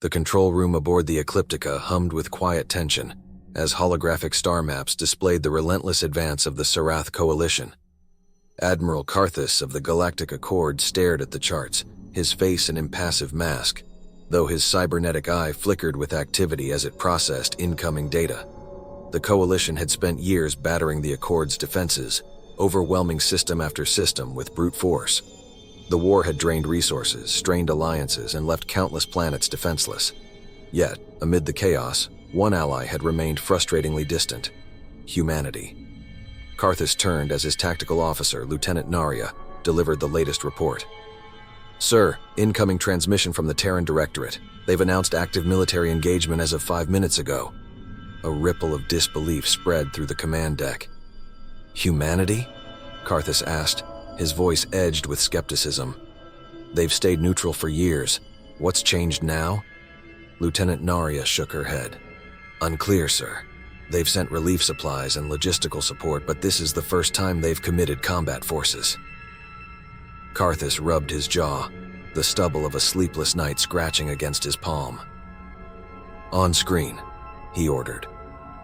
The control room aboard the Ecliptica hummed with quiet tension as holographic star maps displayed the relentless advance of the Sarra Coalition. Admiral Carus of the Galactic Accord stared at the charts, his face an impassive mask, though his cybernetic eye flickered with activity as it processed incoming data. The Coalition had spent years battering the Accord's defenses, overwhelming system after system with brute force. The war had drained resources, strained alliances, and left countless planets defenseless. Yet, amid the chaos, one ally had remained frustratingly distant: humanity. Carus turned as his tactical officer, Lieutenant Naria, delivered the latest report. "Sir, incoming transmission from the Teran Directorate. They've announced active military engagement as of 5 minutes ago." A ripple of disbelief spread through the command deck. "Humanity?" Carus asked, his voice edged with skepticism. "They've stayed neutral for years. What's changed now?" Lieutenant Naria shook her head. "Unclear, sir. They've sent relief supplies and logistical support, but this is the first time they've committed combat forces." Carus rubbed his jaw, the stubble of a sleepless night scratching against his palm. "On screen," he ordered.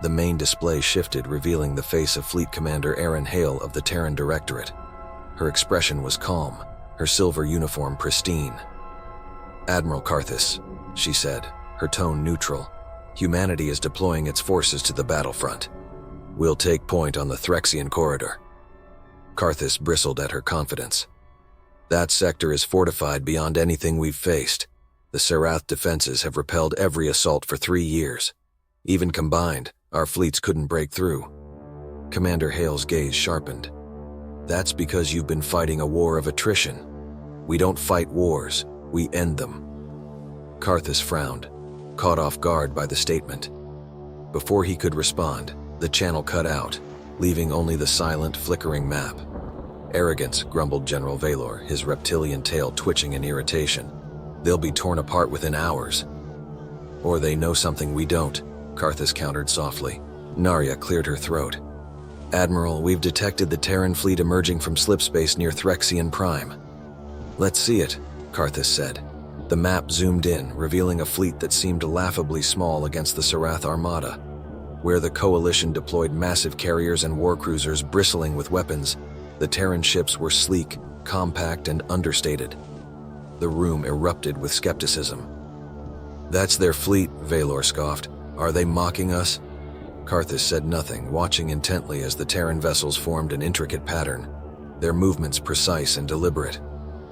The main display shifted, revealing the face of Fleet Commander Erin Hale of the Teran Directorate. Her expression was calm, her silver uniform pristine. "Admiral Carus," she said, her tone neutral, "humanity is deploying its forces to the battlefront. We'll take point on the Threxian corridor." Carus bristled at her confidence. "That sector is fortified beyond anything we've faced. The Sarrath defenses have repelled every assault for 3 years. Even combined, our fleets couldn't break through." Commander Hale's gaze sharpened. "That's because you've been fighting a war of attrition. We don't fight wars, we end them." Carus frowned, caught off guard by the statement. Before he could respond, the channel cut out, leaving only the silent, flickering map. "Arrogance," grumbled General Valor, his reptilian tail twitching in irritation. "They'll be torn apart within hours." "Or they know something we don't," Carus countered softly. Naria cleared her throat. "Admiral, we've detected the Teran fleet emerging from slipspace near Threxian Prime." "Let's see it," Carus said. The map zoomed in, revealing a fleet that seemed laughably small against the Sarrath armada. Where the Coalition deployed massive carriers and warcruisers bristling with weapons, the Teran ships were sleek, compact, and understated. The room erupted with skepticism. "That's their fleet," Valor scoffed. "Are they mocking us?" Carus said nothing, watching intently as the Teran vessels formed an intricate pattern, their movements precise and deliberate.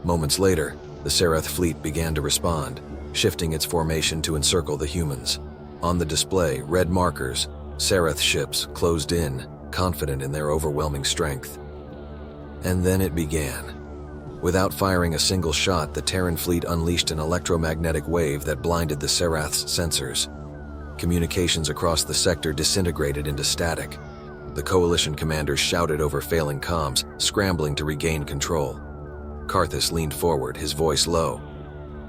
Moments later, the Sarrath fleet began to respond, shifting its formation to encircle the humans. On the display, red markers, Sarrath ships closed in, confident in their overwhelming strength. And then it began. Without firing a single shot, the Teran fleet unleashed an electromagnetic wave that blinded the Sarrath's sensors. Communications across the sector disintegrated into static. The Coalition commanders shouted over failing comms, scrambling to regain control. Carus leaned forward, his voice low.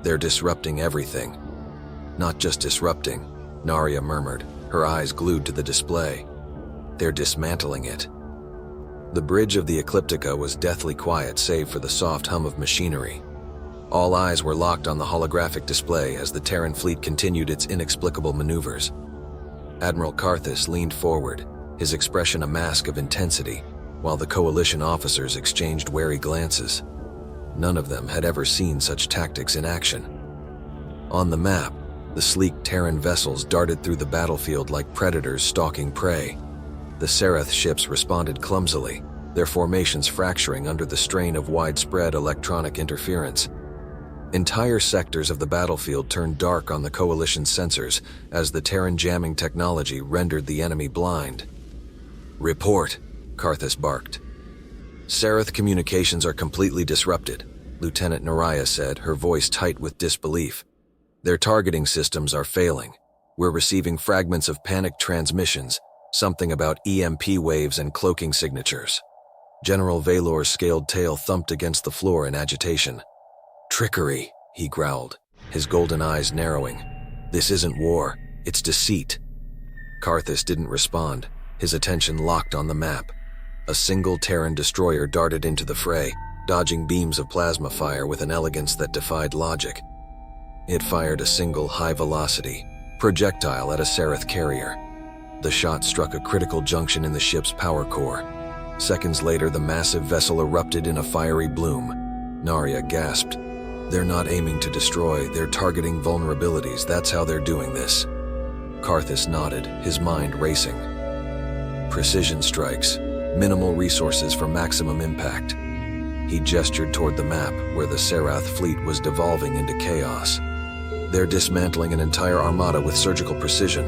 "They're disrupting everything." "Not just disrupting," Naria murmured, her eyes glued to the display. "They're dismantling it." The bridge of the Ecliptica was deathly quiet save for the soft hum of machinery. All eyes were locked on the holographic display as the Teran fleet continued its inexplicable maneuvers. Admiral Carus leaned forward, his expression a mask of intensity, while the Coalition officers exchanged wary glances. None of them had ever seen such tactics in action. On the map, the sleek Teran vessels darted through the battlefield like predators stalking prey. The Sarrath ships responded clumsily, their formations fracturing under the strain of widespread electronic interference. Entire sectors of the battlefield turned dark on the Coalition's sensors as the Teran jamming technology rendered the enemy blind. "Report," Carus barked. "Sarrath communications are completely disrupted," Lieutenant Naria said, her voice tight with disbelief. "Their targeting systems are failing. We're receiving fragments of panicked transmissions, something about EMP waves and cloaking signatures." General Valor's scaled tail thumped against the floor in agitation. "Trickery," he growled, his golden eyes narrowing. "This isn't war, it's deceit." Carus didn't respond, his attention locked on the map. A single Teran destroyer darted into the fray, dodging beams of plasma fire with an elegance that defied logic. It fired a single high-velocity projectile at a Sarrath carrier. The shot struck a critical junction in the ship's power core. Seconds later, the massive vessel erupted in a fiery bloom. Narya gasped. "They're not aiming to destroy, they're targeting vulnerabilities. That's how they're doing this." Carthus nodded, his mind racing. Precision strikes, minimal resources for maximum impact. He gestured toward the map, where the Sarrath fleet was devolving into chaos. "They're dismantling an entire armada with surgical precision."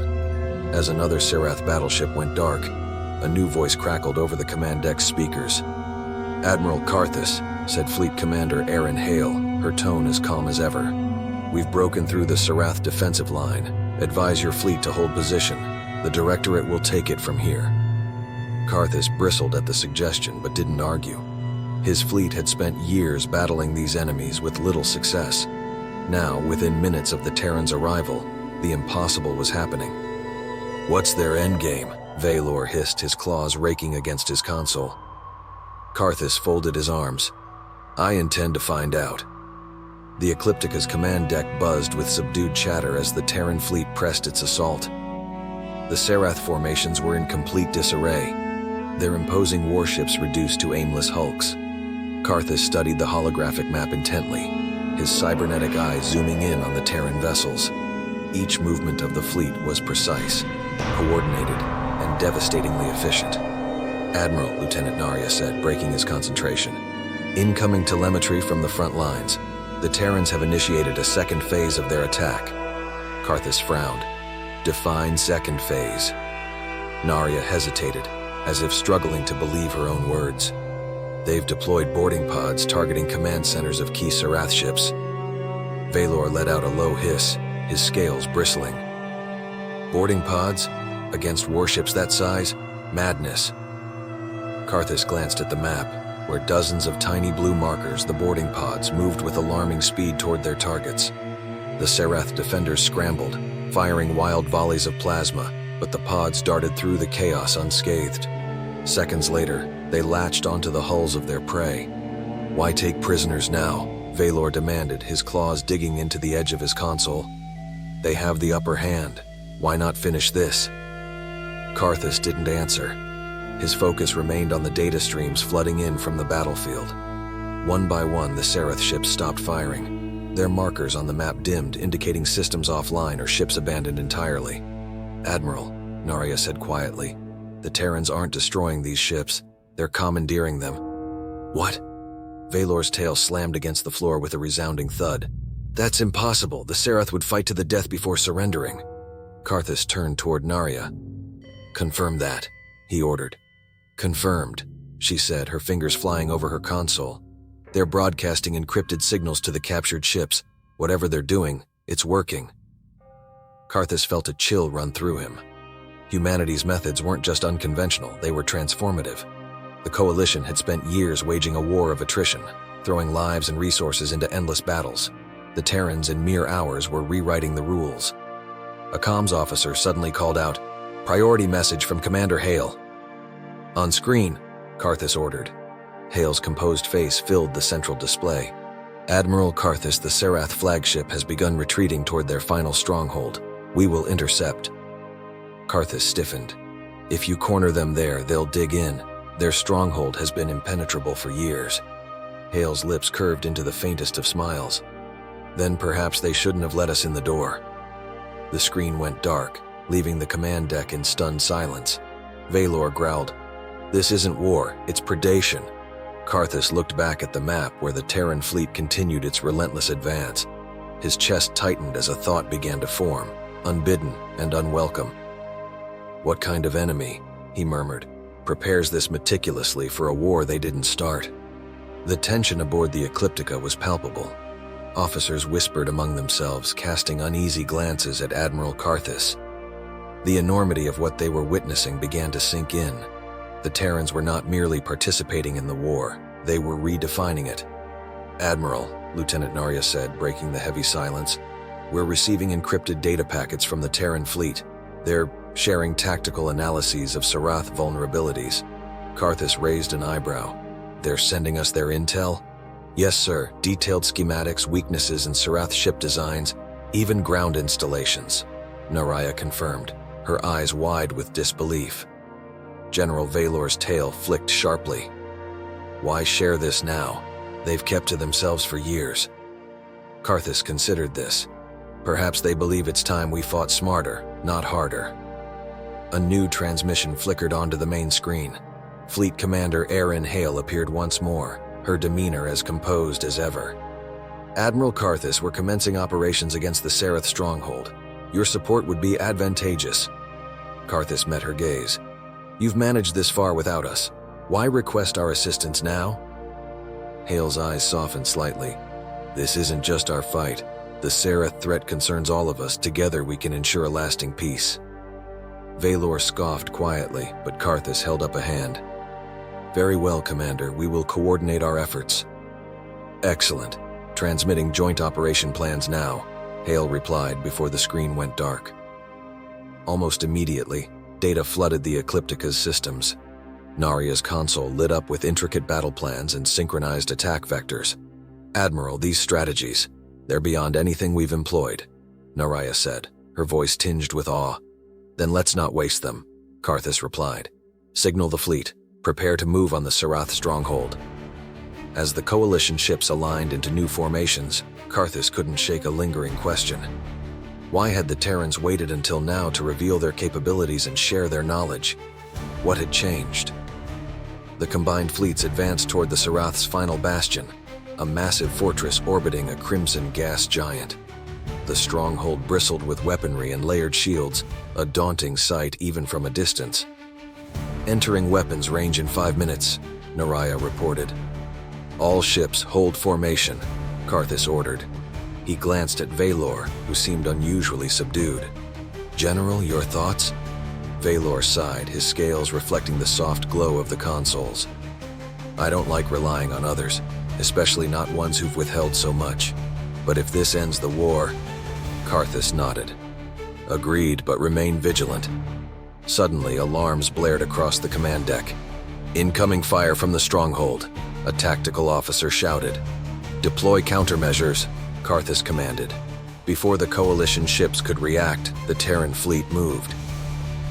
As another Sarrath battleship went dark, a new voice crackled over the command deck speakers. "Admiral Carus," said Fleet Commander Aaron Hale, her tone as calm as ever. "We've broken through the Sarrath defensive line. Advise your fleet to hold position. The Directorate will take it from here." Carthus bristled at the suggestion but didn't argue. His fleet had spent years battling these enemies with little success. Now, within minutes of the Terrans' arrival, the impossible was happening. "What's their endgame?" Valor hissed, his claws raking against his console. Carthus folded his arms. "I intend to find out." The Ecliptica's command deck buzzed with subdued chatter as the Terran fleet pressed its assault. The Sarrath formations were in complete disarray, their imposing warships reduced to aimless hulks. Carthus studied the holographic map intently, his cybernetic eyes zooming in on the Terran vessels. Each movement of the fleet was precise, coordinated, and devastatingly efficient. "Admiral," Lieutenant Narya said, breaking his concentration. "Incoming telemetry from the front lines. The Terrans have initiated a second phase of their attack." Carthus frowned. "Define second phase." Narya hesitated, as if struggling to believe her own words. "They've deployed boarding pods targeting command centers of key Sarrath ships." Valor let out a low hiss, his scales bristling. "Boarding pods? Against warships that size? Madness." Carthus glanced at the map, where dozens of tiny blue markers, the boarding pods, moved with alarming speed toward their targets. The Sarrath defenders scrambled, firing wild volleys of plasma, but the pods darted through the chaos unscathed. Seconds later, they latched onto the hulls of their prey. "Why take prisoners now?" Valor demanded, his claws digging into the edge of his console. "They have the upper hand. Why not finish this?" Carthus didn't answer. His focus remained on the data streams flooding in from the battlefield. One by one, the Sarrath ships stopped firing. Their markers on the map dimmed, indicating systems offline or ships abandoned entirely. "Admiral," Narya said quietly, "the Terrans aren't destroying these ships. They're commandeering them." "What?" Valor's tail slammed against the floor with a resounding thud. "That's impossible. The Sarrath would fight to the death before surrendering." Carthus turned toward Narya. "Confirm that," he ordered. "Confirmed," she said, her fingers flying over her console. "They're broadcasting encrypted signals to the captured ships. Whatever they're doing, it's working." Carthus felt a chill run through him. Humanity's methods weren't just unconventional, they were transformative. The Coalition had spent years waging a war of attrition, throwing lives and resources into endless battles. The Terrans, in mere hours, were rewriting the rules. A comms officer suddenly called out, "Priority message from Commander Hale." "On screen," Carthus ordered. Hale's composed face filled the central display. "Admiral Carus, the Sarrath flagship has begun retreating toward their final stronghold. We will intercept." Carthus stiffened. "If you corner them there, they'll dig in. Their stronghold has been impenetrable for years." Hale's lips curved into the faintest of smiles. "Then perhaps they shouldn't have let us in the door." The screen went dark, leaving the command deck in stunned silence. Valor growled, "This isn't war, it's predation." Carthus looked back at the map where the Teran fleet continued its relentless advance. His chest tightened as a thought began to form, unbidden and unwelcome. "What kind of enemy," he murmured, "prepares this meticulously for a war they didn't start?" The tension aboard the Ecliptica was palpable. Officers whispered among themselves, casting uneasy glances at Admiral Carus. The enormity of what they were witnessing began to sink in. The Terrans were not merely participating in the war, they were redefining it. "Admiral," Lieutenant Narya said, breaking the heavy silence, "we're receiving encrypted data packets from the Teran fleet. They're sharing tactical analyses of Sarrath vulnerabilities." Carthus raised an eyebrow. "They're sending us their intel?" "Yes, sir. Detailed schematics, weaknesses, and Sarrath ship designs. Even ground installations, Naraya confirmed, her eyes wide with disbelief. General Valor's tail flicked sharply. Why share this now? They've kept to themselves for years. Carthus considered this. Perhaps they believe it's time we fought smarter, not harder. A new transmission flickered onto the main screen. Fleet Commander Erin Hale appeared once more, her demeanor as composed as ever. Admiral Carus, we're commencing operations against the Sarath stronghold. Your support would be advantageous. Carthus met her gaze. You've managed this far without us. Why request our assistance now? Hale's eyes softened slightly. This isn't just our fight. The Sarath threat concerns all of us. Together we can ensure a lasting peace. Valor scoffed quietly, but Carthus held up a hand. Very well, Commander. We will coordinate our efforts. Excellent. Transmitting joint operation plans now, Hale replied before the screen went dark. Almost immediately, data flooded the Ecliptica's systems. Naria's console lit up with intricate battle plans and synchronized attack vectors. Admiral, these strategies, they're beyond anything we've employed, Naraya said, her voice tinged with awe. Then let's not waste them, Carthus replied. Signal the fleet. Prepare to move on the Sarath stronghold. As the Coalition ships aligned into new formations, Carthus couldn't shake a lingering question. Why had the Terrans waited until now to reveal their capabilities and share their knowledge? What had changed? The combined fleets advanced toward the Sarath's final bastion, a massive fortress orbiting a crimson gas giant. The stronghold bristled with weaponry and layered shields, a daunting sight even from a distance. Entering weapons range in 5 minutes, Naraya reported. All ships hold formation, Carthus ordered. He glanced at Valor, who seemed unusually subdued. General, your thoughts? Valor sighed, his scales reflecting the soft glow of the consoles. I don't like relying on others, especially not ones who've withheld so much. But if this ends the war... Carthus nodded. Agreed, but remain vigilant. Suddenly, alarms blared across the command deck. Incoming fire from the stronghold, a tactical officer shouted. Deploy countermeasures, Carthus commanded. Before the Coalition ships could react, the Teran fleet moved.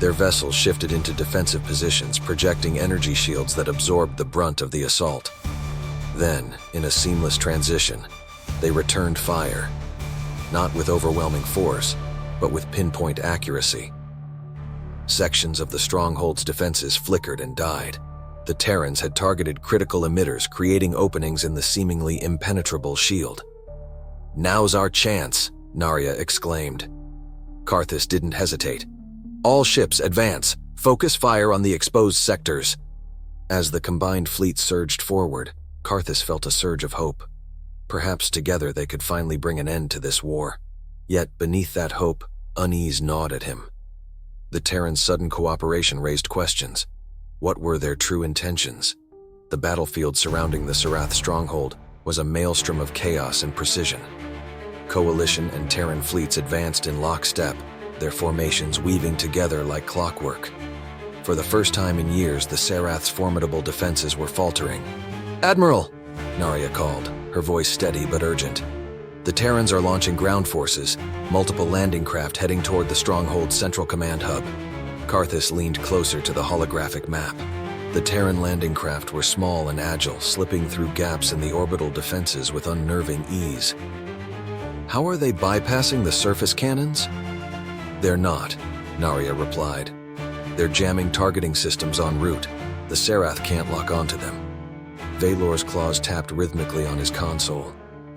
Their vessels shifted into defensive positions, projecting energy shields that absorbed the brunt of the assault. Then, in a seamless transition, they returned fire. Not with overwhelming force, but with pinpoint accuracy. Sections of the stronghold's defenses flickered and died. The Terrans had targeted critical emitters, creating openings in the seemingly impenetrable shield. Now's our chance, Narya exclaimed. Carthus didn't hesitate. All ships advance. Focus fire on the exposed sectors. As the combined fleet surged forward, Carthus felt a surge of hope. Perhaps together they could finally bring an end to this war. Yet beneath that hope, unease gnawed at him. The Terrans' sudden cooperation raised questions. What were their true intentions? The battlefield surrounding the Sarath stronghold was a maelstrom of chaos and precision. Coalition and Teran fleets advanced in lockstep, their formations weaving together like clockwork. For the first time in years, the Sarath's formidable defenses were faltering. Admiral, Narya called, her voice steady but urgent. The Terrans are launching ground forces, multiple landing craft heading toward the stronghold's central command hub. Carthus leaned closer to the holographic map. The Teran landing craft were small and agile, slipping through gaps in the orbital defenses with unnerving ease. How are they bypassing the surface cannons? They're not, Narya replied. They're jamming targeting systems en route. The Sarath can't lock onto them. Valor's claws tapped rhythmically on his console.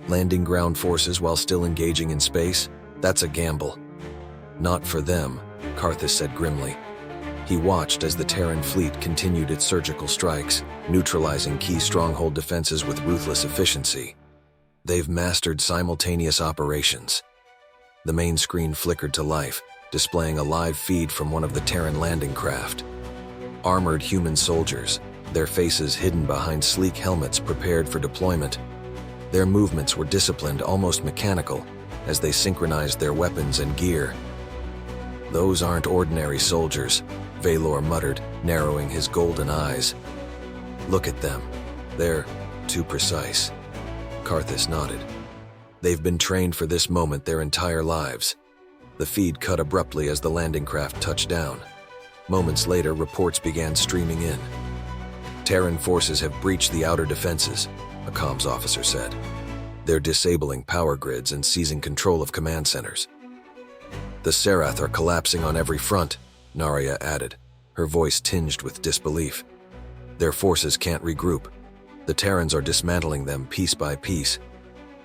Landing ground forces while still engaging in space? That's a gamble. Not for them, Carthus said grimly. He watched as the Teran fleet continued its surgical strikes, neutralizing key stronghold defenses with ruthless efficiency. They've mastered simultaneous operations. The main screen flickered to life, displaying a live feed from one of the Teran landing craft. Armored human soldiers, their faces hidden behind sleek helmets prepared for deployment. Their movements were disciplined, almost mechanical, as they synchronized their weapons and gear. Those aren't ordinary soldiers, Valor muttered, narrowing his golden eyes. Look at them. They're too precise. Carthus nodded. They've been trained for this moment their entire lives. The feed cut abruptly as the landing craft touched down. Moments later, reports began streaming in. Teran forces have breached the outer defenses, a comms officer said. They're disabling power grids and seizing control of command centers. The Sarath are collapsing on every front, Narya added, her voice tinged with disbelief. Their forces can't regroup. The Terrans are dismantling them piece by piece.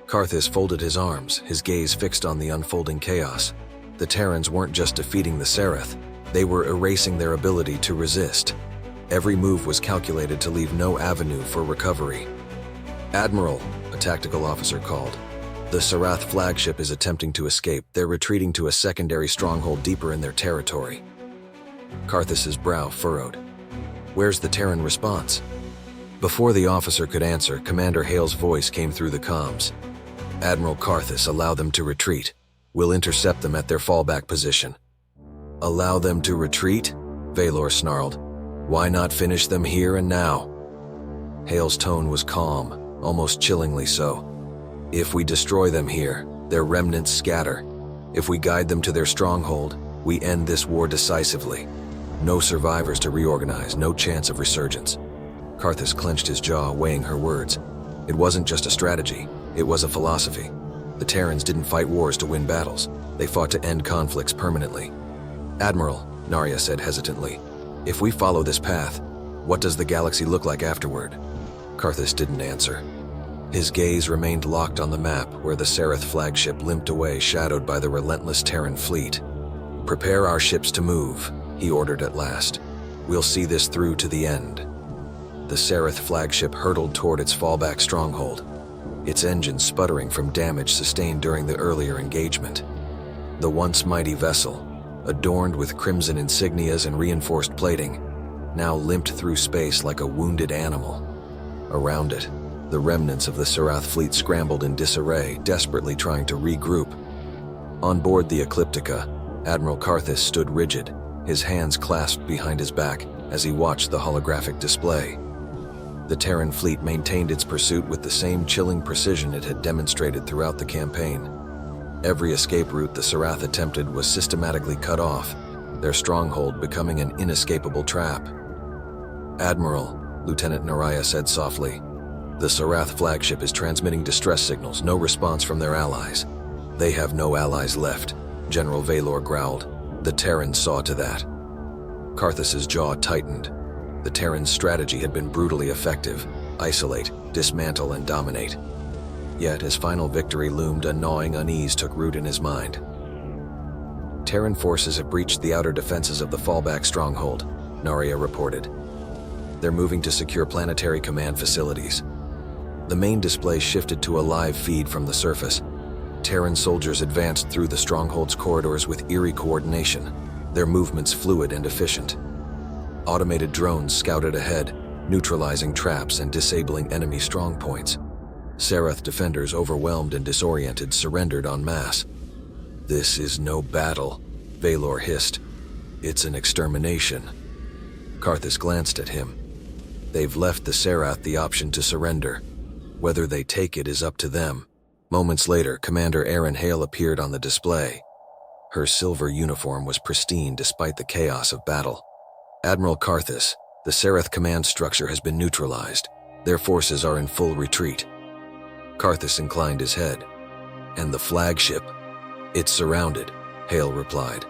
Carthus folded his arms, his gaze fixed on the unfolding chaos. The Terrans weren't just defeating the Sarath, they were erasing their ability to resist. Every move was calculated to leave no avenue for recovery. "Admiral," a tactical officer called. "The Sarath flagship is attempting to escape. They're retreating to a secondary stronghold deeper in their territory." Carthus's brow furrowed. "Where's the Teran response?" Before the officer could answer, Commander Hale's voice came through the comms. "Admiral Carthus, allow them to retreat. We'll intercept them at their fallback position." "Allow them to retreat?" Valor snarled. "Why not finish them here and now?" Hale's tone was calm, almost chillingly so. "If we destroy them here, their remnants scatter. If we guide them to their stronghold, we end this war decisively. No survivors to reorganize, no chance of resurgence." Carthus clenched his jaw, weighing her words. It wasn't just a strategy, it was a philosophy. The Terrans didn't fight wars to win battles, they fought to end conflicts permanently. "Admiral," Narya said hesitantly, "if we follow this path, what does the galaxy look like afterward?" Carthus didn't answer. His gaze remained locked on the map where the Sarath flagship limped away, shadowed by the relentless Teran fleet. "Prepare our ships to move," he ordered at last. "We'll see this through to the end." The Sarath flagship hurtled toward its fallback stronghold, its engine sputtering from damage sustained during the earlier engagement. The once mighty vessel, adorned with crimson insignias and reinforced plating, now limped through space like a wounded animal. Around it, the remnants of the Sarath fleet scrambled in disarray, desperately trying to regroup. On board the Ecliptica, Admiral Carthus stood rigid, his hands clasped behind his back as he watched the holographic display. The Teran fleet maintained its pursuit with the same chilling precision it had demonstrated throughout the campaign. Every escape route the Sarath attempted was systematically cut off, their stronghold becoming an inescapable trap. "Admiral," Lieutenant Naraya said softly, "the Sarath flagship is transmitting distress signals, no response from their allies." "They have no allies left," General Valor growled. "The Terrans saw to that." Carthus's jaw tightened. The Terrans' strategy had been brutally effective: isolate, dismantle, and dominate. Yet, as final victory loomed, a gnawing unease took root in his mind. "Terran forces have breached the outer defenses of the fallback stronghold," Narya reported. "They're moving to secure planetary command facilities." The main display shifted to a live feed from the surface. Terran soldiers advanced through the stronghold's corridors with eerie coordination, their movements fluid and efficient. Automated drones scouted ahead, neutralizing traps and disabling enemy strongpoints. Sarath defenders, overwhelmed and disoriented, surrendered en masse. "This is no battle," Valor hissed. "It's an extermination." Carthus glanced at him. "They've left the Sarath the option to surrender. Whether they take it is up to them." Moments later, Commander Aaron Hale appeared on the display. Her silver uniform was pristine despite the chaos of battle. "Admiral Carthus, the Sarath command structure has been neutralized. Their forces are in full retreat." Carthus inclined his head. "And the flagship?" "It's surrounded," Hale replied.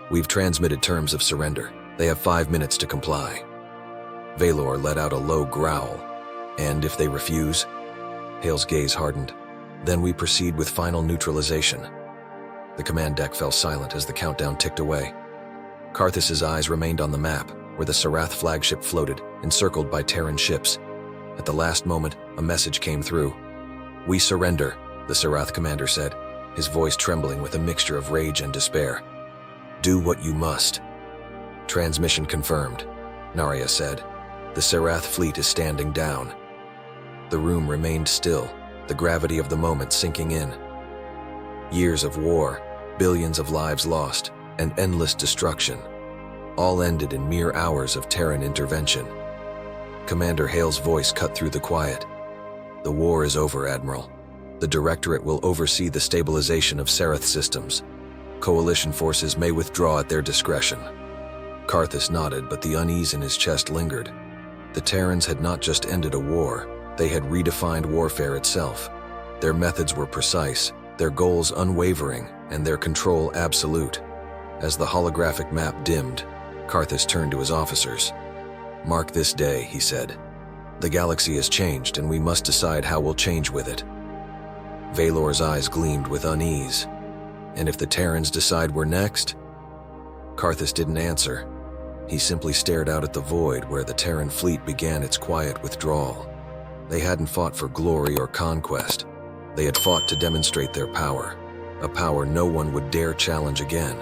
"We've transmitted terms of surrender. They have 5 minutes to comply." Valor let out a low growl. "And if they refuse?" Hale's gaze hardened. "Then we proceed with final neutralization." The command deck fell silent as the countdown ticked away. Carthus's eyes remained on the map, where the Sarath flagship floated, encircled by Teran ships. At the last moment, a message came through. "We surrender," the Sarath commander said, his voice trembling with a mixture of rage and despair. "Do what you must." "Transmission confirmed," Narya said. "The Sarath fleet is standing down." The room remained still, the gravity of the moment sinking in. Years of war, billions of lives lost, and endless destruction, all ended in mere hours of Teran intervention. Commander Hale's voice cut through the quiet. "The war is over, Admiral. The Directorate will oversee the stabilization of Sarath systems. Coalition forces may withdraw at their discretion. Carthus nodded, but the unease in his chest lingered. The Terrans had not just ended a war, they had redefined warfare itself. Their methods were precise, their goals unwavering, and their control absolute. As the holographic map dimmed, Carthus turned to his officers. "Mark this day," he said. "The galaxy has changed, and we must decide how we'll change with it." Valor's eyes gleamed with unease. "And if the Terrans decide we're next?" Carthus didn't answer. He simply stared out at the void where the Terran fleet began its quiet withdrawal. They hadn't fought for glory or conquest. They had fought to demonstrate their power, a power no one would dare challenge again.